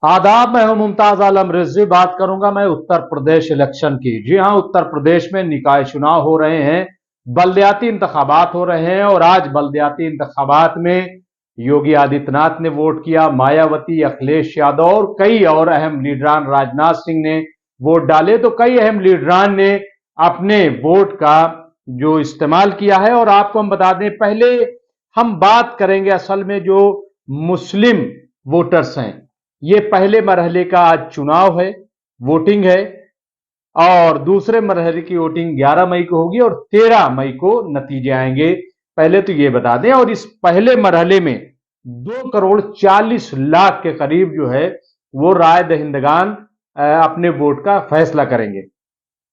आदाब, मैं हूं मुमताज आलम रिजवी। बात करूंगा मैं उत्तर प्रदेश इलेक्शन की। जी हां, उत्तर प्रदेश में निकाय चुनाव हो रहे हैं, बलदियाती इंतखाबात हो रहे हैं और आज बलदियाती इंतखाबात में योगी आदित्यनाथ ने वोट किया, मायावती, अखिलेश यादव और कई और अहम लीडरान, राजनाथ सिंह ने वोट डाले। तो कई अहम लीडरान ने अपने वोट का जो इस्तेमाल किया है। और आपको हम बता दें, पहले हम बात करेंगे असल में जो मुस्लिम वोटर्स हैं, ये पहले मरहले का आज चुनाव है, वोटिंग है। और दूसरे मरहले की वोटिंग 11 मई को होगी और 13 मई को नतीजे आएंगे। पहले तो ये बता दें, और इस पहले मरहले में 2 करोड़ 40 लाख के करीब जो है वो राय दहिंदगान अपने वोट का फैसला करेंगे।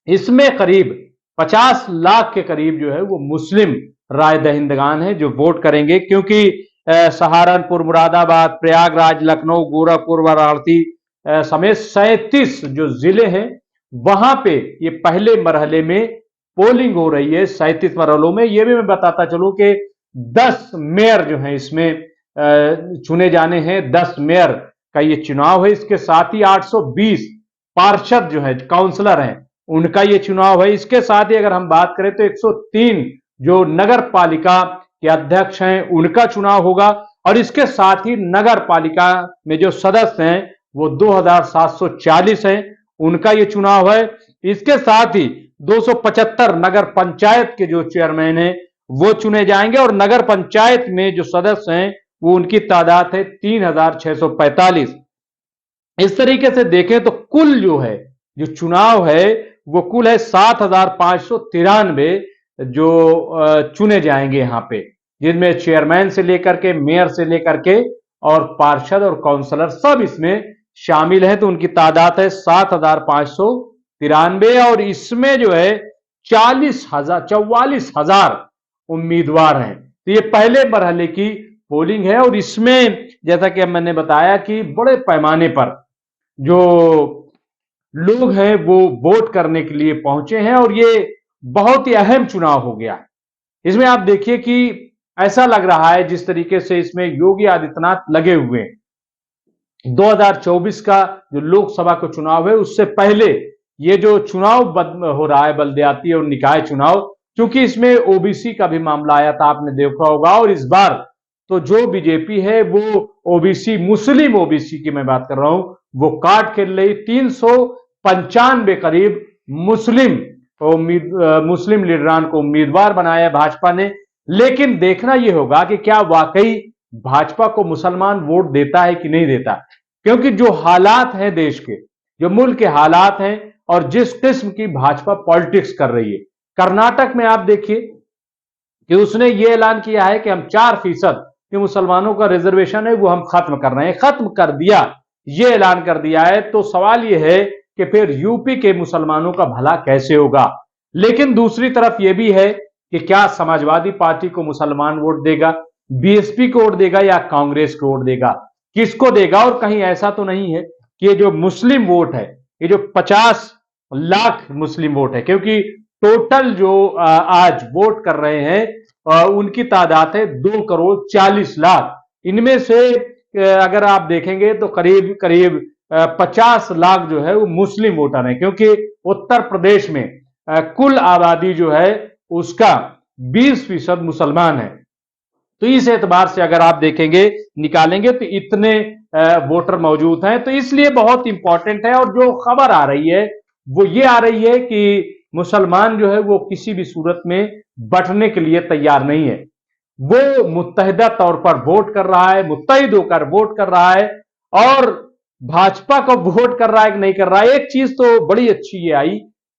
इसमें करीब 50 लाख के करीब जो है वो मुस्लिम राय दहिंदगान है जो वोट करेंगे, क्योंकि सहारनपुर, मुरादाबाद, प्रयागराज, लखनऊ, गोरखपुर, वाराणसी समेत 37 जो जिले हैं वहां पे ये पहले मरहले में पोलिंग हो रही है। 37 मरहलों में ये भी मैं बताता चलूं कि 10 मेयर जो है इसमें चुने जाने हैं। 10 मेयर का ये चुनाव है। इसके साथ ही 820 पार्षद जो है, काउंसलर हैं, उनका ये चुनाव है। इसके साथ ही अगर हम बात करें तो 103 जो नगर पालिका के अध्यक्ष हैं उनका चुनाव होगा। और इसके साथ ही नगर पालिका में जो सदस्य हैं वो 2740 हैं, उनका ये चुनाव है। इसके साथ ही 275 नगर पंचायत के जो चेयरमैन हैं वो चुने जाएंगे और नगर पंचायत में जो सदस्य हैं वो उनकी तादाद है 3645। इस तरीके से देखें तो कुल जो है जो चुनाव है वो कुल है 7593 जो चुने जाएंगे यहां पे, जिनमें चेयरमैन से लेकर के, मेयर से लेकर के और पार्षद और काउंसलर सब इसमें शामिल है। तो उनकी तादाद है 7593 और इसमें जो है 44,000 उम्मीदवार हैं। तो ये पहले मरहले की पोलिंग है और इसमें जैसा कि मैंने बताया कि बड़े पैमाने पर जो लोग हैं वो वोट करने के लिए पहुंचे हैं और ये बहुत ही अहम चुनाव हो गया। इसमें आप देखिए कि ऐसा लग रहा है जिस तरीके से इसमें योगी आदित्यनाथ लगे हुए हैं। 2024 का जो लोकसभा का चुनाव है उससे पहले ये जो चुनाव हो रहा है, बलदियाती और निकाय चुनाव, क्योंकि इसमें ओबीसी का भी मामला आया था, आपने देखा होगा। और इस बार तो जो बीजेपी है वो ओबीसी, मुस्लिम ओबीसी की मैं बात कर रहा हूं, वो कार्ड खेल रही। 395 करीब मुस्लिम लीडरान को उम्मीदवार बनाया भाजपा ने। लेकिन देखना यह होगा कि क्या वाकई भाजपा को मुसलमान वोट देता है कि नहीं देता, क्योंकि जो हालात हैं देश के, जो मुल्क के हालात हैं और जिस किस्म की भाजपा पॉलिटिक्स कर रही है, कर्नाटक में आप देखिए कि उसने ये ऐलान किया है कि हम 4% के मुसलमानों का रिजर्वेशन है वो हम खत्म कर रहे हैं, खत्म कर दिया, ये ऐलान कर दिया है। तो सवाल ये है कि फिर यूपी के मुसलमानों का भला कैसे होगा। लेकिन दूसरी तरफ यह भी है कि क्या समाजवादी पार्टी को मुसलमान वोट देगा, बीएसपी को वोट देगा या कांग्रेस को वोट देगा, किसको देगा। और कहीं ऐसा तो नहीं है कि ये जो मुस्लिम वोट है, ये जो 50 लाख मुस्लिम वोट है, क्योंकि टोटल जो आज वोट कर रहे हैं उनकी तादाद है 2 करोड़ 40 लाख। इनमें से अगर आप देखेंगे तो करीब करीब 50 लाख जो है वो मुस्लिम वोटर हैं, क्योंकि उत्तर प्रदेश में कुल आबादी जो है उसका 20% मुसलमान है। तो इस एतबार से अगर आप देखेंगे, निकालेंगे तो इतने वोटर मौजूद हैं। तो इसलिए बहुत इंपॉर्टेंट है। और जो खबर आ रही है वो ये आ रही है कि मुसलमान जो है वो किसी भी सूरत में बंटने के लिए तैयार नहीं है। वो मुत्तहिदा तौर पर वोट कर रहा है, मुत्तहिद होकर वोट कर रहा है और भाजपा को वोट कर रहा है कि नहीं कर रहा है। एक चीज तो बड़ी अच्छी ये आई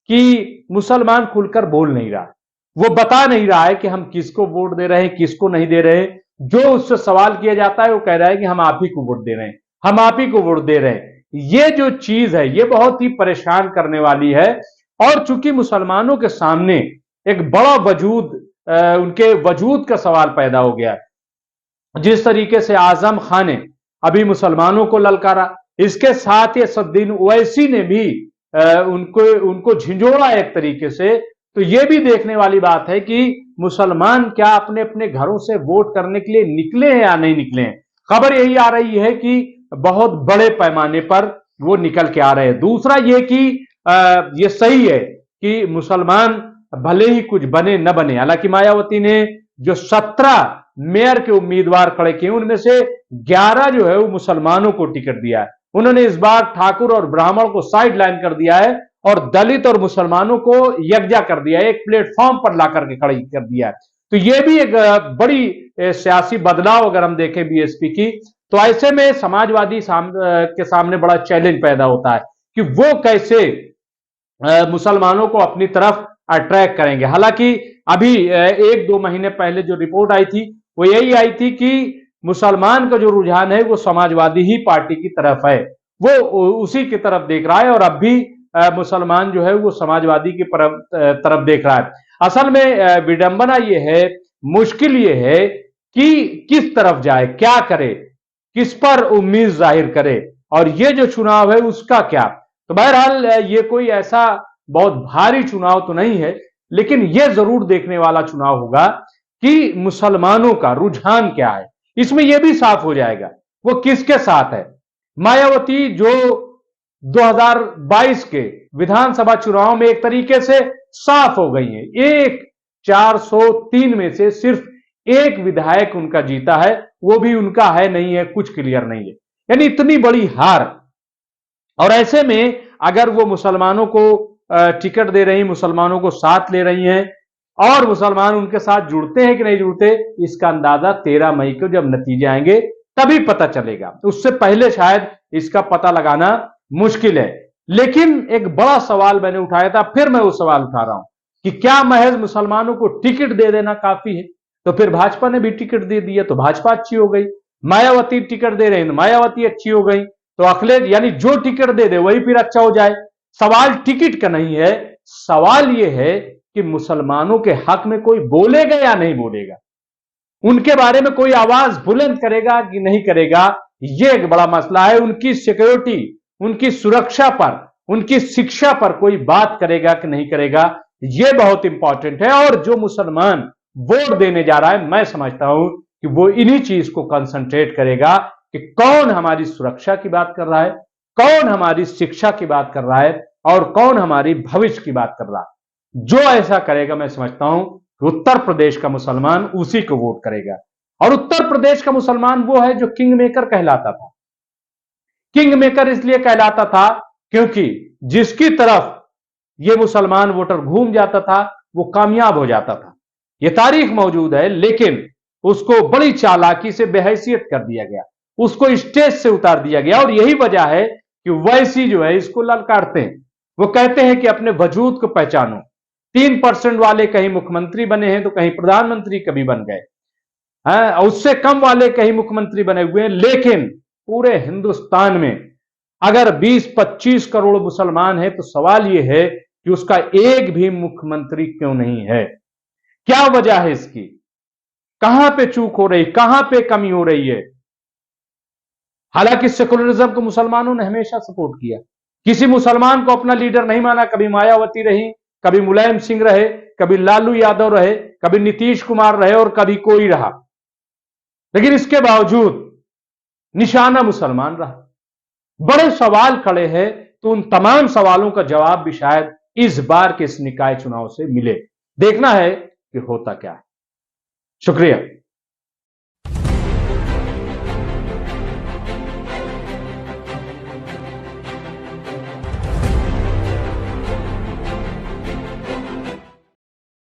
कि मुसलमान खुलकर बोल नहीं रहा, वो बता नहीं रहा है कि हम किसको वोट दे रहे हैं, किसको नहीं दे रहे हैं। जो उससे सवाल किया जाता है वो कह रहा है कि हम आप ही को वोट दे रहे हैं, हम आप ही को वोट दे रहे हैं। ये जो चीज है ये बहुत ही परेशान करने वाली है। और चूंकि मुसलमानों के सामने एक बड़ा वजूद, उनके वजूद का सवाल पैदा हो गया है। जिस तरीके से आजम खान ने अभी मुसलमानों को ललकारा, इसके साथ ही असदुद्दीन ओवैसी ने भी उनको झिंझोड़ा एक तरीके से। तो यह भी देखने वाली बात है कि मुसलमान क्या अपने अपने घरों से वोट करने के लिए निकले हैं या नहीं निकले हैं। खबर यही आ रही है कि बहुत बड़े पैमाने पर वो निकल के आ रहे हैं। दूसरा ये कि ये सही है कि मुसलमान भले ही कुछ बने न बने, हालांकि मायावती ने जो 17 मेयर के उम्मीदवार खड़े किए उनमें से 11 जो है वो मुसलमानों को टिकट दिया है। उन्होंने इस बार ठाकुर और ब्राह्मण को साइड लाइन कर दिया है और दलित और मुसलमानों को यकजा कर दिया है, एक प्लेटफॉर्म पर ला करके खड़ी कर दिया है। तो यह भी एक बड़ी सियासी बदलाव अगर हम देखें बीएसपी की, तो ऐसे में समाजवादी के सामने बड़ा चैलेंज पैदा होता है कि वो कैसे मुसलमानों को अपनी तरफ अट्रैक्ट करेंगे। हालांकि अभी 1-2 महीने पहले जो रिपोर्ट आई थी वो यही आई थी कि मुसलमान का जो रुझान है वो समाजवादी ही पार्टी की तरफ है, वो उसी की तरफ देख रहा है और अब भी मुसलमान जो है वो समाजवादी की तरफ देख रहा है। असल में विडंबना ये है, मुश्किल ये है कि किस तरफ जाए, क्या करे, किस पर उम्मीद जाहिर करे, और ये जो चुनाव है उसका क्या। तो बहरहाल ये कोई ऐसा बहुत भारी चुनाव तो नहीं है, लेकिन यह जरूर देखने वाला चुनाव होगा कि मुसलमानों का रुझान क्या है। इसमें यह भी साफ हो जाएगा वो किसके साथ है। मायावती जो 2022 के विधानसभा चुनाव में एक तरीके से साफ हो गई है, एक 403 में से सिर्फ एक विधायक उनका जीता है, वो भी उनका है नहीं है, कुछ क्लियर नहीं है, यानी इतनी बड़ी हार। और ऐसे में अगर वो मुसलमानों को टिकट दे रही, मुसलमानों को साथ ले रही हैं और मुसलमान उनके साथ जुड़ते हैं कि नहीं जुड़ते, इसका अंदाजा 13 मई को जब नतीजे आएंगे तभी पता चलेगा। उससे पहले शायद इसका पता लगाना मुश्किल है। लेकिन एक बड़ा सवाल मैंने उठाया था, फिर मैं वो सवाल उठा रहा हूं कि क्या महज मुसलमानों को टिकट दे देना काफी है? तो फिर भाजपा ने भी टिकट दे दिया तो भाजपा अच्छी हो गई, मायावती टिकट दे रहे हैं मायावती अच्छी हो गई, तो अखिलेश यानी जो टिकट दे दे वही फिर अच्छा हो जाए। सवाल टिकट का नहीं है, सवाल यह है कि मुसलमानों के हक में कोई बोलेगा या नहीं बोलेगा, उनके बारे में कोई आवाज बुलंद करेगा कि नहीं करेगा, यह एक बड़ा मसला है। उनकी सिक्योरिटी, उनकी सुरक्षा पर, उनकी शिक्षा पर कोई बात करेगा कि नहीं करेगा, यह बहुत इंपॉर्टेंट है। और जो मुसलमान वोट देने जा रहा है, मैं समझता हूं कि वो इन्हीं चीज को कंसंट्रेट करेगा कि कौन हमारी सुरक्षा की बात कर रहा है, कौन हमारी शिक्षा की बात कर रहा है और कौन हमारी भविष्य की बात कर रहा है। जो ऐसा करेगा, मैं समझता हूं कि उत्तर प्रदेश का मुसलमान उसी को वोट करेगा। और उत्तर प्रदेश का मुसलमान वो है जो किंग मेकर कहलाता था। किंग मेकर इसलिए कहलाता था क्योंकि जिसकी तरफ ये मुसलमान वोटर घूम जाता था वो कामयाब हो जाता था। यह तारीख मौजूद है, लेकिन उसको बड़ी चालाकी से बेहैसियत कर दिया गया, उसको स्टेज से उतार दिया गया। और यही वजह है कि वैसी जो है इसको ललकारते हैं। वो कहते हैं कि अपने वजूद को पहचानो। 3% वाले कहीं मुख्यमंत्री बने हैं तो कहीं प्रधानमंत्री कभी बन गए, उससे कम वाले कहीं मुख्यमंत्री बने हुए हैं। लेकिन पूरे हिंदुस्तान में अगर 20-25 करोड़ मुसलमान हैं तो सवाल यह है कि उसका एक भी मुख्यमंत्री क्यों नहीं है? क्या वजह है इसकी? कहां पे चूक हो रही, कहां पे कमी हो रही है? हालांकि सेकुलरिज्म को मुसलमानों ने हमेशा सपोर्ट किया, किसी मुसलमान को अपना लीडर नहीं माना। कभी मायावती रही, कभी मुलायम सिंह रहे, कभी लालू यादव रहे, कभी नीतीश कुमार रहे और कभी कोई रहा, लेकिन इसके बावजूद निशाना मुसलमान रहा। बड़े सवाल खड़े हैं, तो उन तमाम सवालों का जवाब भी शायद इस बार के इस निकाय चुनाव से मिले। देखना है कि होता क्या है। शुक्रिया।